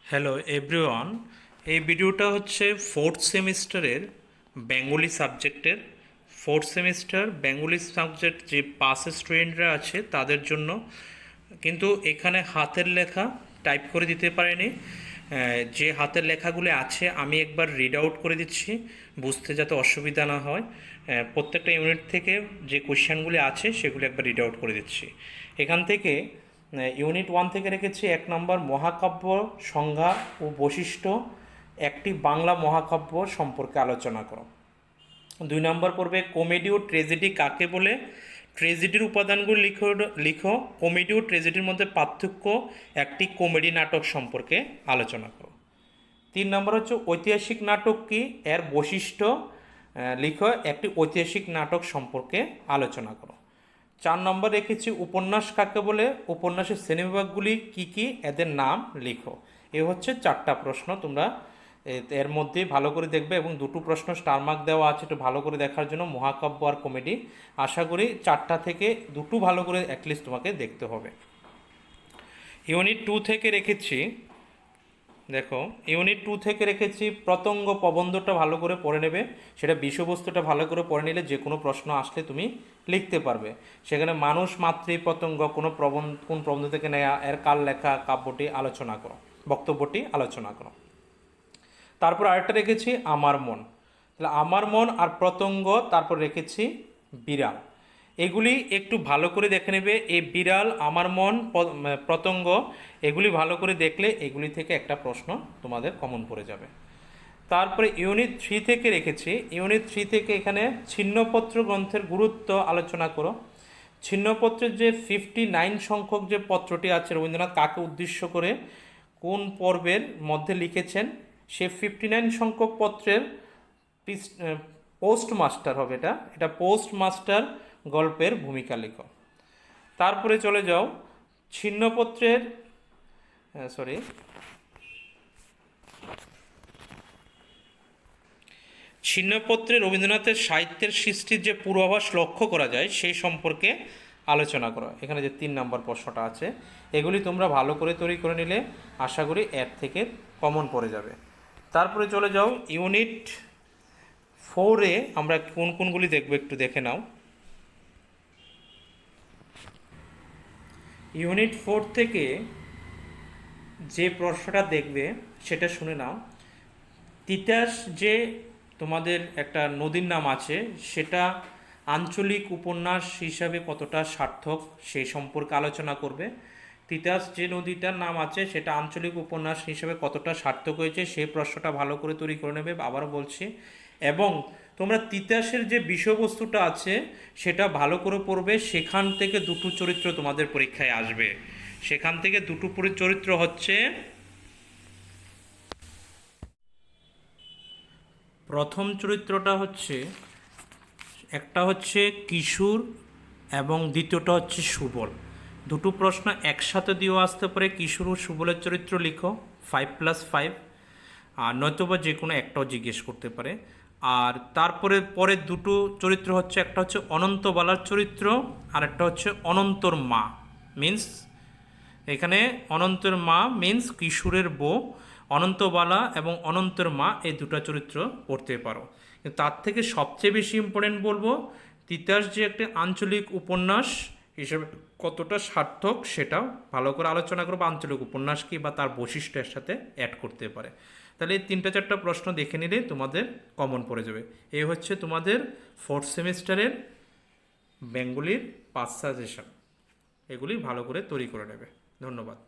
Hello everyone, এই ভিডিওটা হচ্ছে ফোর্থ সেমিস্টারের বেঙ্গলি সাবজেক্টের। ফোর্থ সেমিস্টার বেঙ্গলি সাবজেক্ট যে পাসের স্টুডেন্টরা আছে তাদের জন্য, কিন্তু এখানে হাতের লেখা টাইপ করে দিতে পারেনি। যে হাতের লেখাগুলি আছে আমি একবার রিড আউট করে দিচ্ছি, বুঝতে যাতে অসুবিধা না হয়। প্রত্যেকটা ইউনিট থেকে যে কোশ্চেনগুলি আছে সেগুলি একবার রিড আউট করে দিচ্ছি। এখান থেকে ইউনিট 1 থেকে রেখেছি 1 নম্বর মহাকাব্য সংজ্ঞা ও বৈশিষ্ট্য, একটি বাংলা মহাকাব্য সম্পর্কে আলোচনা করো। 2 নম্বর পড়বে কমেডি ও ট্রেজেডি কাকে বলে, ট্রেজেডির উপাদানগুলো লিখো লিখো কমেডি ও ট্রেজেডির মধ্যে পার্থক্য, একটি কমেডি নাটক সম্পর্কে আলোচনা করো। 3 নম্বর হচ্ছে ঐতিহাসিক নাটক কি, এর বৈশিষ্ট্য লিখো, একটি ঐতিহাসিক নাটক সম্পর্কে আলোচনা করো। 4 নম্বর রেখেছি উপন্যাস কাকে বলে, উপন্যাসের শ্রেণীবিভাগগুলি কী কী, এদের নাম লিখো। এ হচ্ছে 4টা প্রশ্ন, তোমরা এর মধ্যে ভালো করে দেখবে এবং 2টো প্রশ্ন স্টার মার্ক দেওয়া আছে, একটু ভালো করে দেখার জন্য, মহাকাব্য আর কমেডি। আশা করি 4টা থেকে 2টো ভালো করে অ্যাটলিস্ট তোমাকে দেখতে হবে। ইউনিট 2 থেকে রেখেছি, দেখো ইউনিট 2 থেকে রেখেছি প্রত্যঙ্গ প্রবন্ধটা ভালো করে পড়ে নেবে, সেটা বিষয়বস্তুটা ভালো করে পড়ে নিলে যে কোনো প্রশ্ন আসলে তুমি লিখতে পারবে। সেখানে মানুষ মাতৃ প্রত্যঙ্গ কোন প্রবন্ধ থেকে নেয়া, এর কাল লেখা, কাব্যটি আলোচনা করো, বক্তব্যটি আলোচনা করো। তারপর আরেকটা রেখেছি আমার মন, তাহলে আমার মন আর প্রত্যঙ্গ, তারপর রেখেছি বিড়াল। এগুলি একটু ভালো করে দেখে নেবে, এই বিড়াল, আমার মন, প্রত্যঙ্গ, এগুলি ভালো করে দেখলে এগুলি থেকে একটা প্রশ্ন তোমাদের কমন পড়ে যাবে। তারপরে ইউনিট 3 থেকে রেখেছি, ইউনিট 3 থেকে এখানে ছিন্নপত্র গ্রন্থের গুরুত্ব আলোচনা করো। ছিন্নপত্রের যে 59 সংখ্যক যে পত্রটি আছে, রবীন্দ্রনাথ কাকে উদ্দেশ্য করে কোন পর্বের মধ্যে লিখেছেন, সে 59 সংখ্যক পত্রের পোস্ট মাস্টার হবে, এটা পোস্ট মাস্টার গল্পের ভূমিকা লেখো। তারপরে চলে যাও ছিন্নপত্রের ছিন্নপত্রে রবীন্দ্রনাথের সাহিত্যের সৃষ্টির যে পূর্বাভাস লক্ষ্য করা যায় সেই সম্পর্কে আলোচনা করো। এখানে যে 3 নম্বর প্রশ্নটা আছে, এগুলি তোমরা ভালো করে তৈরি করে নিলে আশা করি এর থেকে কমন পড়ে যাবে। তারপরে চলে যাও ইউনিট 4-এ, আমরা কোন কোনগুলি দেখব একটু দেখে নাও। ইউনিট 4 থেকে যে প্রশ্নটা দেখবে সেটা শুনে নাও। তিতাস যে তোমাদের একটা নদীর নাম আছে, সেটা আঞ্চলিক উপন্যাস হিসাবে কতটা সার্থক সেই সম্পর্কে আলোচনা করবে। তিতাস যে নদীটার নাম আছে সেটা আঞ্চলিক উপন্যাস হিসেবে কতটা সার্থক হয়েছে সেই প্রশ্নটা ভালো করে তৈরি করে নেবে, আবারও বলছি। এবং তোমরা তিতাসের যে বিষয়বস্তুটা আছে সেটা ভালো করে পড়বে, সেখান থেকে 2টো চরিত্র তোমাদের পরীক্ষায় আসবে। সেখান থেকে 2টো চরিত্র হচ্ছে, প্রথম চরিত্রটা হচ্ছে, একটা হচ্ছে কিশোর এবং দ্বিতীয়টা হচ্ছে সুবল। 2টো প্রশ্ন একসাথে দিয়েও আসতে পারে, কিশোর ও সুবলের চরিত্র লিখো 5+5, আর নয়তোবা যে কোনো একটাও জিজ্ঞেস করতে পারে। আর তারপরে পরের 2টো চরিত্র হচ্ছে, একটা হচ্ছে অনন্তবালার চরিত্র আর একটা হচ্ছে অনন্তর মা, মিন্স এখানে অনন্তর মা মিন্স কিশোরের বউ। অনন্তবালা এবং অনন্তর মা এই 2টা চরিত্র পড়তে পারো। কিন্তু তার থেকে সবচেয়ে বেশি ইম্পর্টেন্ট বলবো, তিতাস যে একটি আঞ্চলিক উপন্যাস হিসেবে কতটা সার্থক সেটাও ভালো করে আলোচনা করবো। আঞ্চলিক উপন্যাস কি বা তার বৈশিষ্ট্যের সাথে অ্যাড করতে পারে। তাহলে এই 3-4টা প্রশ্ন দেখে নিলে তোমাদের কমন পড়ে যাবে। এই হচ্ছে তোমাদের 4th সেমিস্টারের বেঙ্গলির 5 সাজেশন, এগুলি ভালো করে তৈরি করে নেবে। ধন্যবাদ।